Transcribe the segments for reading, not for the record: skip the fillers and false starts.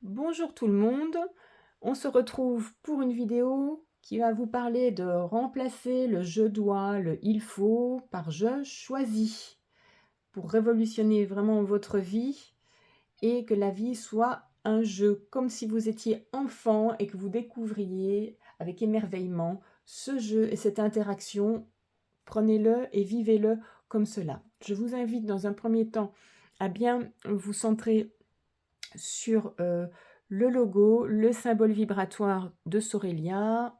Bonjour tout le monde, on se retrouve pour une vidéo qui va vous parler de remplacer le «je dois», le «il faut» par «je choisis» pour révolutionner vraiment votre vie et que la vie soit un jeu, comme si vous étiez enfant et que vous découvriez avec émerveillement ce jeu et cette interaction. Prenez-le et vivez-le comme cela. Je vous invite dans un premier temps à bien vous centrer sur, le logo, le symbole vibratoire de Sorelia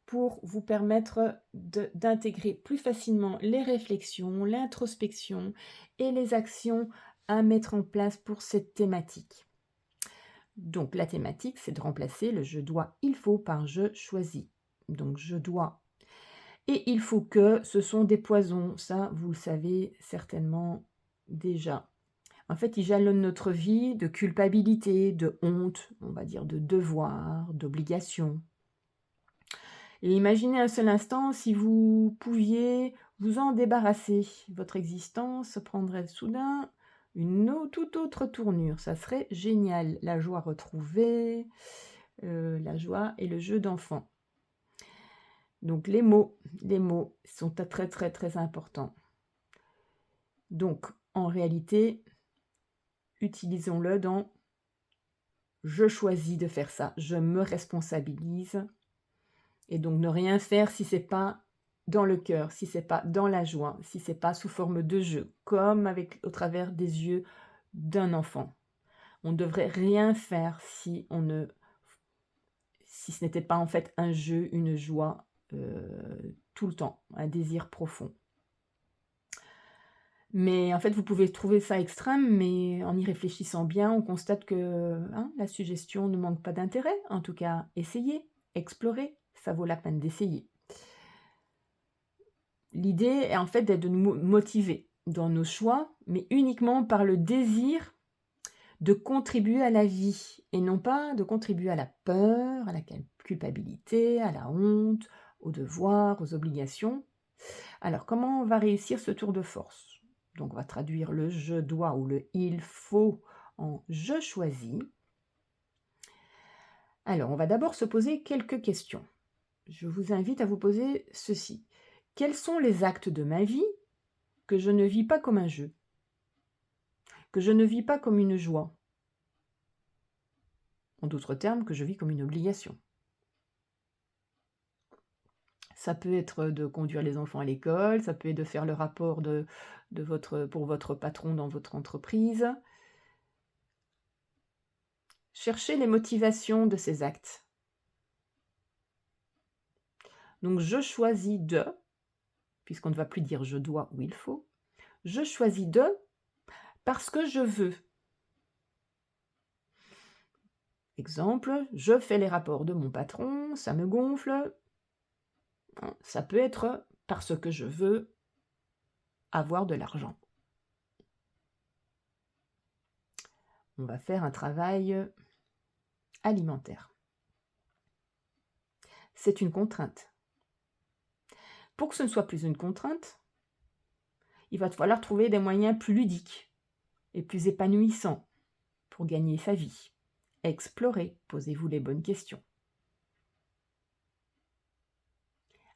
pour vous permettre d'intégrer plus facilement les réflexions, l'introspection et les actions à mettre en place pour cette thématique. Donc la thématique, c'est de remplacer le «je dois», «il faut» par «je choisis». Donc «je dois» et «il faut que», ce sont des poisons, ça vous le savez certainement déjà. En fait, ils jalonnent notre vie de culpabilité, de honte, on va dire de devoir, d'obligation. Et imaginez un seul instant si vous pouviez vous en débarrasser. Votre existence prendrait soudain une toute autre tournure. Ça serait génial. La joie retrouvée, la joie et le jeu d'enfant. Donc les mots sont très très très importants. Donc en réalité, utilisons-le dans je choisis de faire ça, je me responsabilise et donc ne rien faire si c'est pas dans le cœur, si c'est pas dans la joie, si c'est pas sous forme de jeu, comme avec au travers des yeux d'un enfant. On ne devrait rien faire si ce n'était pas en fait un jeu, une joie, tout le temps, un désir profond. Mais en fait, vous pouvez trouver ça extrême, mais en y réfléchissant bien, on constate que, hein, la suggestion ne manque pas d'intérêt. En tout cas, essayez, explorez, ça vaut la peine d'essayer. L'idée est en fait d'être de nous motiver dans nos choix, mais uniquement par le désir de contribuer à la vie et non pas de contribuer à la peur, à la culpabilité, à la honte, aux devoirs, aux obligations. Alors, comment on va réussir ce tour de force? Donc, on va traduire le «je dois» ou le «il faut» en «je choisis». Alors, on va d'abord se poser quelques questions. Je vous invite à vous poser ceci. Quels sont les actes de ma vie que je ne vis pas comme un jeu, que je ne vis pas comme une joie? En d'autres termes, que je vis comme une obligation. Ça peut être de conduire les enfants à l'école, ça peut être de faire le rapport pour votre patron dans votre entreprise. Cherchez les motivations de ces actes. Donc je choisis de, puisqu'on ne va plus dire je dois ou il faut, je choisis de parce que je veux. Exemple, je fais les rapports de mon patron, ça me gonfle. Hein, ça peut être parce que je veux avoir de l'argent. On va faire un travail alimentaire. C'est une contrainte. Pour que ce ne soit plus une contrainte, il va falloir trouver des moyens plus ludiques et plus épanouissants pour gagner sa vie. Explorez, posez-vous les bonnes questions.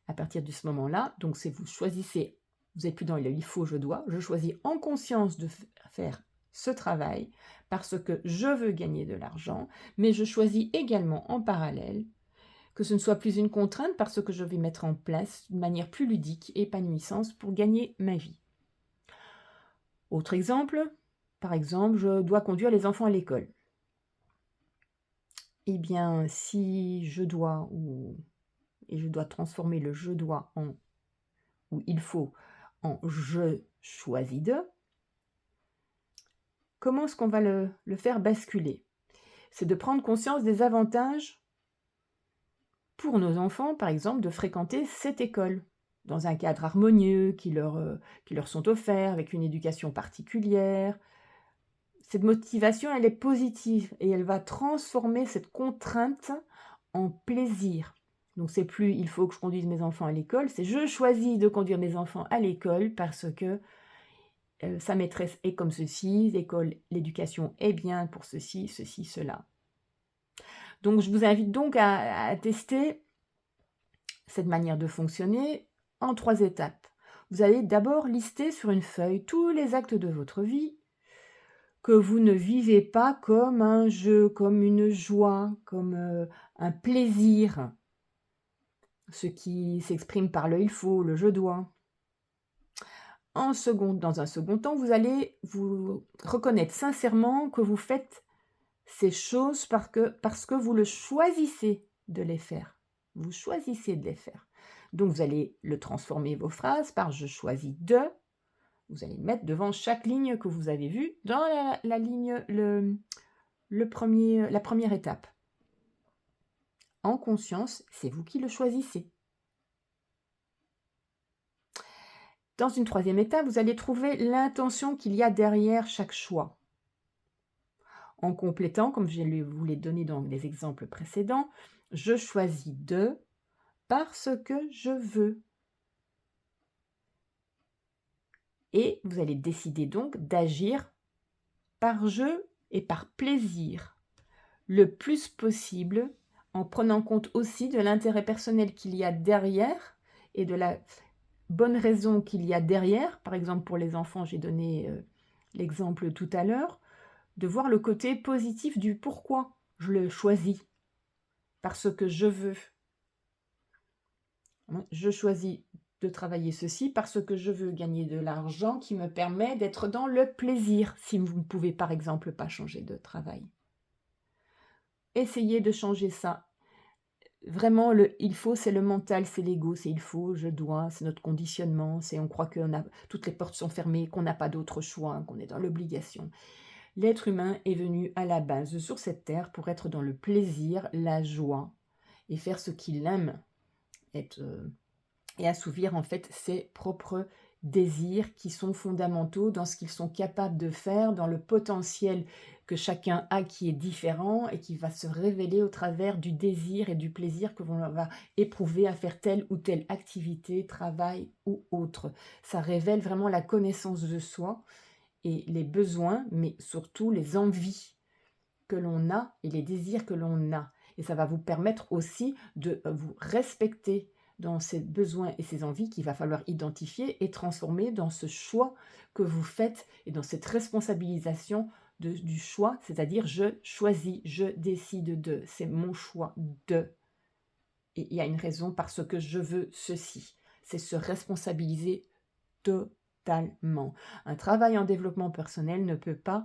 À partir de ce moment-là, donc c'est vous choisissez, vous n'êtes plus dans le il faut, je dois, je choisis en conscience de faire ce travail parce que je veux gagner de l'argent, mais je choisis également en parallèle que ce ne soit plus une contrainte parce que je vais mettre en place une manière plus ludique et épanouissante pour gagner ma vie. Autre exemple, par exemple, je dois conduire les enfants à l'école. Eh bien, si je dois et je dois transformer le «je dois» en ou «il faut» en «je choisis de», comment est-ce qu'on va le faire basculer? C'est de prendre conscience des avantages pour nos enfants, par exemple, de fréquenter cette école, dans un cadre harmonieux qui leur sont offerts, avec une éducation particulière. Cette motivation, elle est positive et elle va transformer cette contrainte en plaisir. Donc c'est plus «il faut que je conduise mes enfants à l'école», c'est «je choisis de conduire mes enfants à l'école parce que, sa maîtresse est comme ceci, l'école, l'éducation est bien pour ceci, ceci, cela». Donc je vous invite donc à tester cette manière de fonctionner en 3 étapes. Vous allez d'abord lister sur une feuille tous les actes de votre vie que vous ne vivez pas comme un jeu, comme une joie, comme, un plaisir, ce qui s'exprime par le «il faut», le «je dois». Dans un second temps, vous allez vous reconnaître sincèrement que vous faites ces choses parce que vous le choisissez de les faire. Vous choisissez de les faire. Donc vous allez le transformer vos phrases par «je choisis de». Vous allez mettre devant chaque ligne que vous avez vue dans la ligne la première étape. En conscience, c'est vous qui le choisissez. Dans une troisième étape, vous allez trouver l'intention qu'il y a derrière chaque choix. En complétant, comme je vous l'ai donné dans les exemples précédents, je choisis de parce que je veux. Et vous allez décider donc d'agir par jeu et par plaisir, le plus possible, en prenant compte aussi de l'intérêt personnel qu'il y a derrière et de la bonne raison qu'il y a derrière. Par exemple, pour les enfants, j'ai donné l'exemple tout à l'heure, de voir le côté positif du pourquoi je le choisis, parce que je veux. Je choisis de travailler ceci parce que je veux gagner de l'argent qui me permet d'être dans le plaisir, si vous ne pouvez par exemple pas changer de travail. Essayez de changer ça. Vraiment, le il faut, c'est le mental, c'est l'ego, c'est il faut, je dois, c'est notre conditionnement, c'est on croit que toutes les portes sont fermées, qu'on n'a pas d'autre choix, qu'on est dans l'obligation. L'être humain est venu à la base sur cette terre pour être dans le plaisir, la joie et faire ce qu'il aime, et assouvir en fait ses propres désirs qui sont fondamentaux dans ce qu'ils sont capables de faire, dans le potentiel que chacun a qui est différent et qui va se révéler au travers du désir et du plaisir que l'on va éprouver à faire telle ou telle activité, travail ou autre. Ça révèle vraiment la connaissance de soi et les besoins, mais surtout les envies que l'on a et les désirs que l'on a. Et ça va vous permettre aussi de vous respecter dans ces besoins et ces envies qu'il va falloir identifier et transformer dans ce choix que vous faites et dans cette responsabilisation du choix, c'est-à-dire je choisis, je décide de, c'est mon choix de. Et il y a une raison parce que je veux ceci. C'est se responsabiliser totalement. Un travail en développement personnel ne peut pas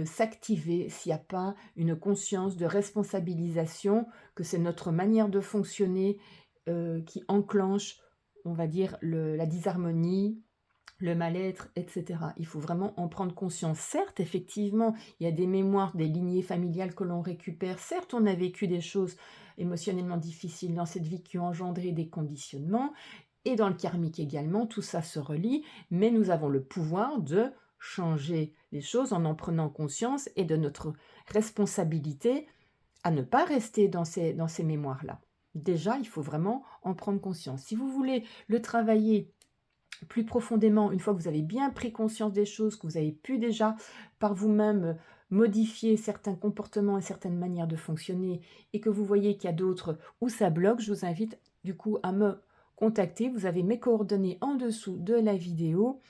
s'activer s'il n'y a pas une conscience de responsabilisation, que c'est notre manière de fonctionner qui enclenche, on va dire, la disharmonie, le mal-être, etc. Il faut vraiment en prendre conscience. Certes, effectivement, il y a des mémoires, des lignées familiales que l'on récupère. Certes, on a vécu des choses émotionnellement difficiles dans cette vie qui ont engendré des conditionnements. Et dans le karmique également, tout ça se relie. Mais nous avons le pouvoir de changer les choses en prenant conscience et de notre responsabilité à ne pas rester dans ces mémoires-là. Déjà, il faut vraiment en prendre conscience. Si vous voulez le travailler plus profondément, une fois que vous avez bien pris conscience des choses, que vous avez pu déjà par vous-même modifier certains comportements et certaines manières de fonctionner, et que vous voyez qu'il y a d'autres où ça bloque, je vous invite du coup à me contacter. Vous avez mes coordonnées en dessous de la vidéo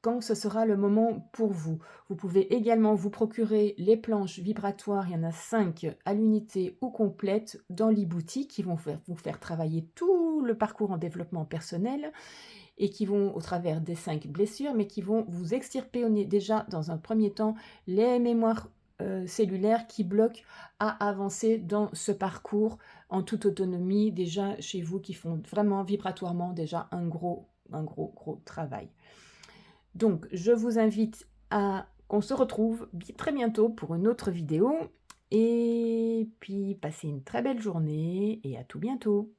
quand ce sera le moment pour vous. Vous pouvez également vous procurer les planches vibratoires, il y en a 5 à l'unité ou complètes dans l'e-boutique qui vont vous faire travailler tout le parcours en développement personnel et qui vont, au travers des 5 blessures, mais qui vont vous extirper déjà dans un premier temps les mémoires cellulaires qui bloquent à avancer dans ce parcours en toute autonomie, déjà chez vous, qui font vraiment vibratoirement déjà un gros travail. Donc, je vous invite à qu'on se retrouve très bientôt pour une autre vidéo. Et puis, passez une très belle journée et à tout bientôt.